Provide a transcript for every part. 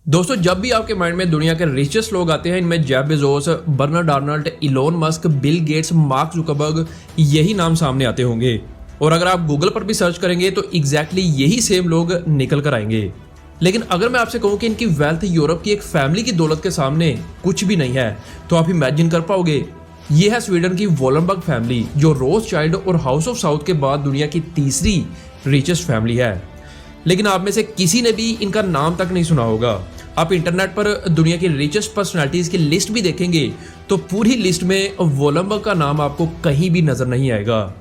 दोस्तों, जब भी आपके माइंड में दुनिया के रिचेस्ट लोग आते हैं, इनमें Jeff Bezos, Bernard Arnault, Elon Musk, Bill Gates, Mark Zuckerberg, यही नाम सामने आते होंगे। और अगर आप गूगल पर भी सर्च करेंगे तो एग्जैक्टली यही सेम लोग निकल कर आएंगे। लेकिन अगर मैं आपसे कहूं कि इनकी वेल्थ यूरोप की एक फैमिली की दौलत के सामने कुछ भी नहीं है, तो आप इमेजिन कर पाओगे। ये है स्वीडन की वोलनबर्ग फैमिली, जो रोथशाइल्ड और हाउस ऑफ साउथ के बाद दुनिया की तीसरी रिचेस्ट फैमिली है। लेकिन आप में से किसी ने भी इनका नाम तक नहीं सुना होगा। आप इंटरनेट पर दुनिया की रिचेस्ट पर्सनालिटीज की लिस्ट भी देखेंगे तो पूरी लिस्ट में वोलनबर्ग का नाम आपको कहीं भी नजर नहीं आएगा।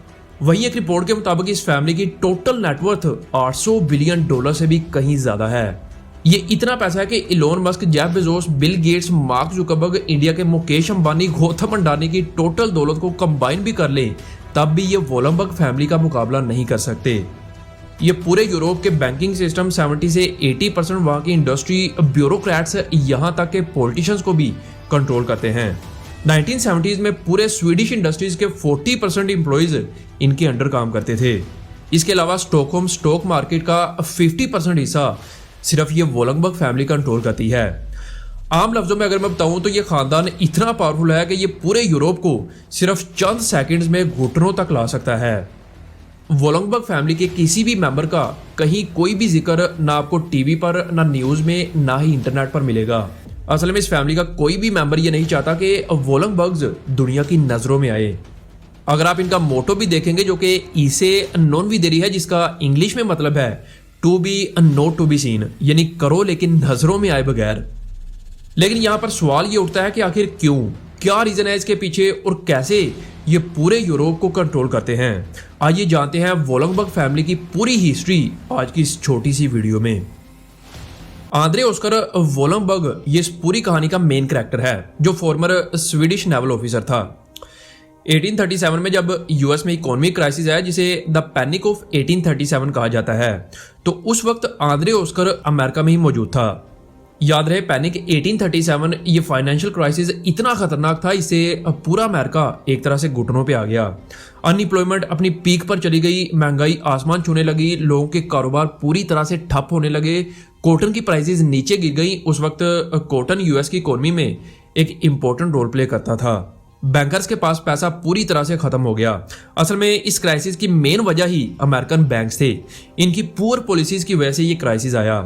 वहीं एक रिपोर्ट के मुताबिक इस फैमिली की टोटल नेटवर्थ $800 बिलियन से भी कहीं ज्यादा है। ये इतना पैसा है कि Elon Musk, Jeff Bezos, bill Gates, Mark Zuckerberg, India के मुकेश अंबानी, गौतम अडानी की टोटल दौलत को कंबाइन भी कर ले, तब भी ये वोलनबर्ग फैमिली का मुकाबला नहीं कर सकते। ये पूरे यूरोप के बैंकिंग सिस्टम 70 से 80% वहाँ की इंडस्ट्री, ब्यूरोक्रेट्स, यहाँ तक के पॉलिटिशियंस को भी कंट्रोल करते हैं। 1970s में पूरे स्वीडिश इंडस्ट्रीज के 40% एम्प्लॉइज इनके अंडर काम करते थे। इसके अलावा स्टॉकहोम स्टॉक मार्केट का 50% हिस्सा सिर्फ ये वोलनबर्ग फैमिली कंट्रोल करती है। आम लफ्जों में अगर मैं बताऊं तो ये खानदान इतना पावरफुल है कि ये पूरे यूरोप को सिर्फ चंद सेकंड्स में घुटनों तक ला सकता है। वोलनबर्ग फैमिली के किसी भी मेंबर का कहीं कोई भी जिक्र ना आपको टीवी पर, ना न्यूज में, ना ही इंटरनेट पर मिलेगा। असल में इस फैमिली का कोई भी मेंबर ये नहीं चाहता कि वोलनबर्ग्स दुनिया की नजरों में आए। अगर आप इनका मोटो भी देखेंगे, जो कि इसे नॉन विदेरी है, जिसका इंग्लिश में मतलब है to be not to be seen, यानी करो लेकिन नजरों में आए बगैर। लेकिन यहाँ पर सवाल ये उठता है कि आखिर क्यों, क्या रीजन है इसके पीछे और कैसे ये पूरे यूरोप को कंट्रोल करते हैं। आइए जानते हैं वोलनबर्ग फैमिली की पूरी हिस्ट्री आज की इस छोटी सी वीडियो में। आंद्रे ऑस्कर वोलनबर्ग ये इस पूरी कहानी का मेन कैरेक्टर है, जो फॉर्मर स्वीडिश नेवल ऑफिसर था। 1837 में जब यूएस में इकोनॉमिक क्राइसिस आया, जिसे द पैनिक ऑफ 1837 कहा जाता है, तो उस वक्त आंद्रे ऑस्कर अमेरिका में ही मौजूद था। याद रहे, पैनिक 1837, ये फाइनेंशियल क्राइसिस इतना खतरनाक था, इससे पूरा अमेरिका एक तरह से घुटनों पे आ गया। अनएम्प्लॉयमेंट अपनी पीक पर चली गई, महंगाई आसमान छूने लगी, लोगों के कारोबार पूरी तरह से ठप होने लगे, कॉटन की प्राइसेस नीचे गिर गई। उस वक्त कॉटन यूएस की इकोनॉमी में एक इंपॉर्टेंट रोल प्ले करता था। बैंकर्स के पास पैसा पूरी तरह से खत्म हो गया। असल में इस क्राइसिस की मेन वजह ही अमेरिकन बैंक्स थे। इनकी पुअर पॉलिसीज की वजह से ये क्राइसिस आया।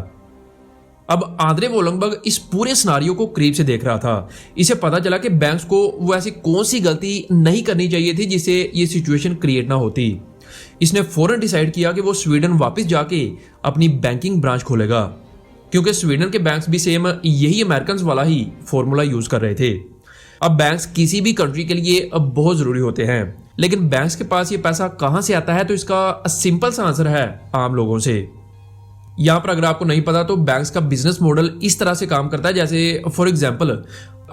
अब आंद्रे वोलनबर्ग इस पूरे सिनारियो को करीब से देख रहा था। इसे पता चला कि बैंक्स को वो ऐसी कौन सी गलती नहीं करनी चाहिए थी जिससे ये सिचुएशन क्रिएट ना होती। इसने फौरन डिसाइड किया कि वो स्वीडन वापस जाके अपनी बैंकिंग ब्रांच खोलेगा, क्योंकि स्वीडन के बैंक्स भी सेम यही अमेरिकन वाला ही फॉर्मूला यूज कर रहे थे। अब बैंक्स किसी भी कंट्री के लिए अब बहुत जरूरी होते हैं, लेकिन बैंक्स के पास ये पैसा कहां से आता है, तो इसका सिंपल सा आंसर है आम लोगों से। यहाँ पर अगर आपको नहीं पता तो बैंक्स का बिजनेस मॉडल इस तरह से काम करता है, जैसे फॉर एग्जांपल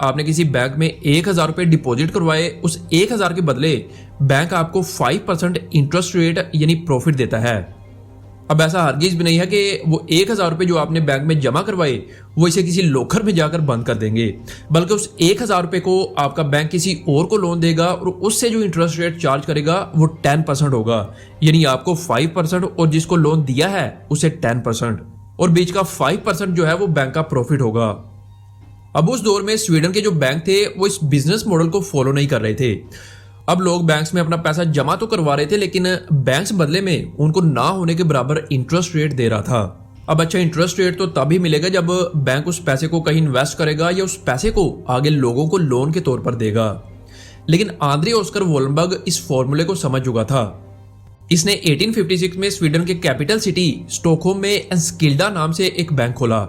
आपने किसी बैंक में 1000 रुपये डिपॉजिट करवाए, उस 1000 के बदले बैंक आपको 5% इंटरेस्ट रेट यानी प्रॉफिट देता है। अब ऐसा हरगिज भी नहीं है कि वो 1000 रुपये जो आपने बैंक में जमा करवाए वो इसे किसी लॉकर में जाकर बंद कर देंगे, बल्कि उस 1000 रुपये को आपका बैंक किसी और को लोन देगा और उससे जो इंटरेस्ट रेट चार्ज करेगा वो 10% होगा, यानी आपको 5% और जिसको लोन दिया है उसे 10%, और बीच का 5% जो है वो बैंक का प्रॉफिट होगा। अब उस दौर में स्वीडन के जो बैंक थे वो इस बिजनेस मॉडल को फॉलो नहीं कर रहे थे। अब लोग बैंक्स में अपना पैसा जमा तो करवा रहे थे, लेकिन बैंक्स बदले में उनको ना होने के बराबर इंटरेस्ट रेट दे रहा था। अब अच्छा इंटरेस्ट रेट तो तभी मिलेगा जब बैंक उस पैसे को कहीं इन्वेस्ट करेगा या उस पैसे को आगे लोगों को लोन के तौर पर देगा। लेकिन आंद्रे ऑस्कर वोलनबर्ग इस फॉर्मूले को समझ चुका था। इसने 1856 में स्वीडन के कैपिटल सिटी स्टॉकहोम में एनस्किल्डा नाम से एक बैंक खोला।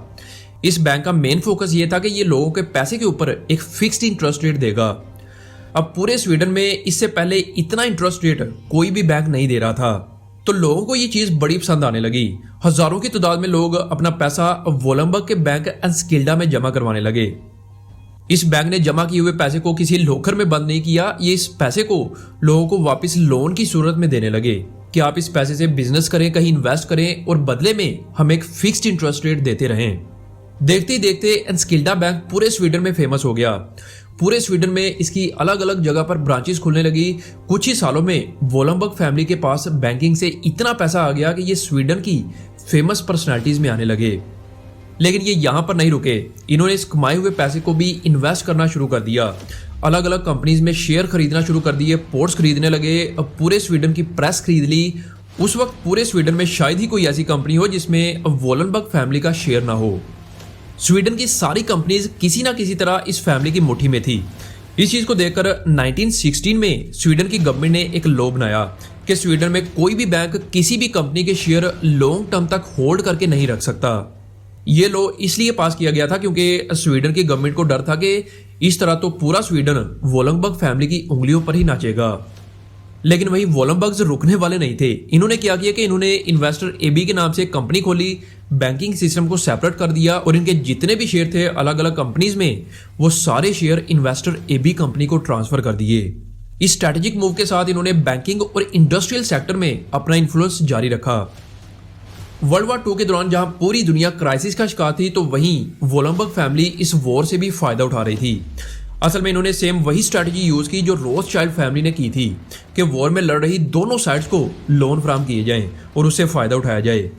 इस बैंक का मेन फोकस ये था कि ये लोगों के पैसे के ऊपर एक फिक्स्ड इंटरेस्ट रेट देगा। अब पूरे स्वीडन में इससे पहले इतना इंटरेस्ट रेट कोई भी बैंक नहीं दे रहा था, तो लोगों को ये चीज बड़ी पसंद आने लगी। हजारों की तादाद में लोग अपना पैसा वोलनबर्ग के बैंक एनस्किल्डा में जमा करवाने लगे। इस बैंक ने जमा किए हुए पैसे को किसी लॉकर में बंद नहीं किया, ये इस पैसे को लोगों को वापस लोन की सूरत में देने लगे कि आप इस पैसे से बिजनेस करें, कहीं इन्वेस्ट करें और बदले में हम एक फिक्स्ड इंटरेस्ट रेट देते रहें। देखते ही देखते एनस्किल्डा बैंक पूरे स्वीडन में फेमस हो गया। पूरे स्वीडन में इसकी अलग अलग जगह पर ब्रांचेस खुलने लगी। कुछ ही सालों में वोलनबर्ग फैमिली के पास बैंकिंग से इतना पैसा आ गया कि ये स्वीडन की फेमस पर्सनालिटीज में आने लगे। लेकिन ये यहाँ पर नहीं रुके, इन्होंने इस कमाए हुए पैसे को भी इन्वेस्ट करना शुरू कर दिया। अलग अलग कंपनीज में शेयर खरीदना शुरू कर दिए, पोर्ट्स खरीदने लगे, अब पूरे स्वीडन की प्रेस खरीद ली। उस वक्त पूरे स्वीडन में शायद ही कोई ऐसी कंपनी हो जिसमें वोलनबर्ग फैमिली का शेयर ना हो। स्वीडन की सारी कंपनीज किसी ना किसी तरह इस फैमिली की मुट्ठी में थी। इस चीज को देखकर 1916 में स्वीडन की गवर्नमेंट ने एक लॉ बनाया कि स्वीडन में कोई भी बैंक किसी भी कंपनी के शेयर लॉन्ग टर्म तक होल्ड करके नहीं रख सकता। ये लॉ इसलिए पास किया गया था क्योंकि स्वीडन की गवर्नमेंट को डर था कि इस तरह तो पूरा स्वीडन वोलनबर्ग फैमिली की उंगलियों पर ही नाचेगा। लेकिन वही वोलनबर्ग्स रुकने वाले नहीं थे। इन्होंने क्या किया कि इन्होंने इन्वेस्टर एबी के नाम से एक कंपनी खोली, बैंकिंग सिस्टम को सेपरेट कर दिया और इनके जितने भी शेयर थे अलग अलग कंपनीज में, वो सारे शेयर इन्वेस्टर एबी कंपनी को ट्रांसफर कर दिए। इस स्ट्रैटेजिक मूव के साथ इन्होंने बैंकिंग और इंडस्ट्रियल सेक्टर में अपना इन्फ्लुएंस जारी रखा। वर्ल्ड वॉर 2 के दौरान जहां पूरी दुनिया क्राइसिस का शिकार थी, तो वहीं वोलनबर्ग फैमिली इस वॉर से भी फायदा उठा रही थी। असल में इन्होंने सेम वही स्ट्रैटेजी यूज की जो रोथस्चाइल्ड फैमिली ने की थी कि वॉर में लड़ रही दोनों साइड्स को लोन फराहम किए जाएं और उससे फायदा उठाया जाए।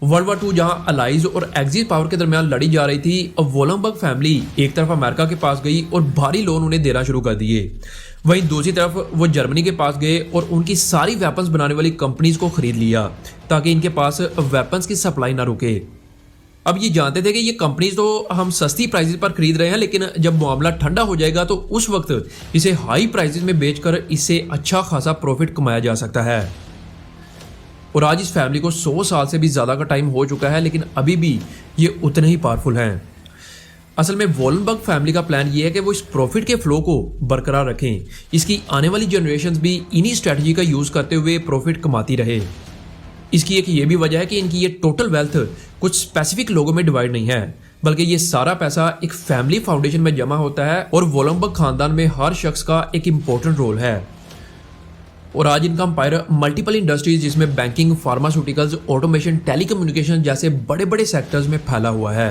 वर्ल्ड वॉर 2 जहां अलाइज और एक्सिस पावर के दरमियान लड़ी जा रही थी, अब वोलनबर्ग फैमिली एक तरफ अमेरिका के पास गई और भारी लोन उन्हें देना शुरू कर दिए। वहीं दूसरी तरफ वो जर्मनी के पास गए और उनकी सारी वेपन्स बनाने वाली कंपनीज को खरीद लिया ताकि इनके पास वेपन्स की सप्लाई ना रुके। अब ये जानते थे कि ये कंपनीज तो हम सस्ती प्राइसेस पर खरीद रहे हैं, लेकिन जब मामला ठंडा हो जाएगा तो उस वक्त इसे हाई प्राइसेस में बेचकर इससे अच्छा खासा प्रॉफिट कमाया जा सकता है। और आज इस फैमिली को 100 साल से भी ज़्यादा का टाइम हो चुका है, लेकिन अभी भी ये उतने ही पावरफुल हैं। असल में वोलनबर्ग फैमिली का प्लान ये है कि वो इस प्रॉफिट के फ्लो को बरकरार रखें, इसकी आने वाली जनरेशन्स भी इन्हीं स्ट्रैटेजी का यूज़ करते हुए प्रॉफिट कमाती रहे। इसकी एक ये भी वजह है कि इनकी ये टोटल वेल्थ कुछ स्पेसिफिक लोगों में डिवाइड नहीं है, बल्कि ये सारा पैसा एक फैमिली फाउंडेशन में जमा होता है और वोलनबर्ग खानदान में हर शख्स का एक इम्पोर्टेंट रोल है। और आज इनका अंपायर मल्टीपल इंडस्ट्रीज जिसमें बैंकिंग, फार्मास्यूटिकल्स, ऑटोमेशन, टेलीकम्युनिकेशन जैसे बड़े बड़े सेक्टर्स में फैला हुआ है।